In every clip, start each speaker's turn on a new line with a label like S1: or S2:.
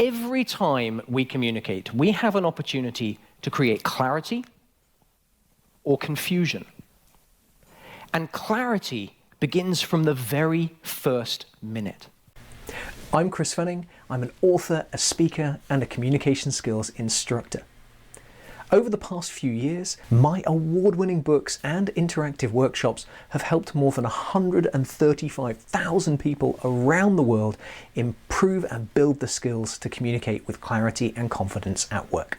S1: Every time we communicate, we have an opportunity to create clarity or confusion. And clarity begins from the very first minute. I'm Chris Fenning. I'm an author, a speaker, and a communication skills instructor. Over the past few years, my award-winning books and interactive workshops have helped more than 135,000 people around the world improve and build the skills to communicate with clarity and confidence at work.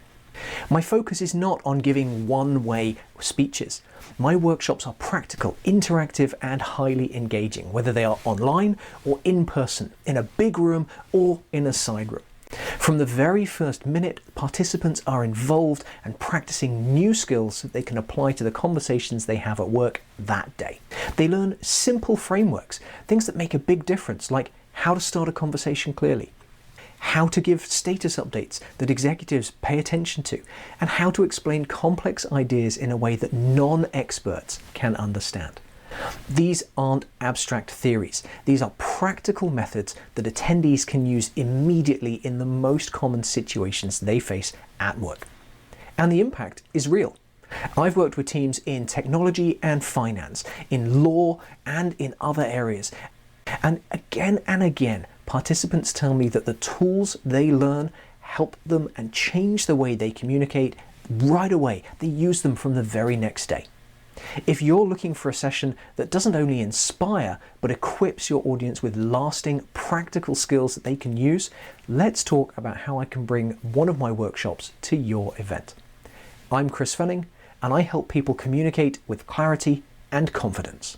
S1: My focus is not on giving one-way speeches. My workshops are practical, interactive, and highly engaging, whether they are online or in person, in a big room or in a side room. From the very first minute, participants are involved and practicing new skills that they can apply to the conversations they have at work that day. They learn simple frameworks, things that make a big difference, like how to start a conversation clearly, how to give status updates that executives pay attention to, and how to explain complex ideas in a way that non-experts can understand. These aren't abstract theories. These are practical methods that attendees can use immediately in the most common situations they face at work. And the impact is real. I've worked with teams in technology and finance, in law and in other areas. And again, participants tell me that the tools they learn help them and change the way they communicate right away. They use them from the very next day. If you're looking for a session that doesn't only inspire, but equips your audience with lasting, practical skills that they can use, let's talk about how I can bring one of my workshops to your event. I'm Chris Fenning, and I help people communicate with clarity and confidence.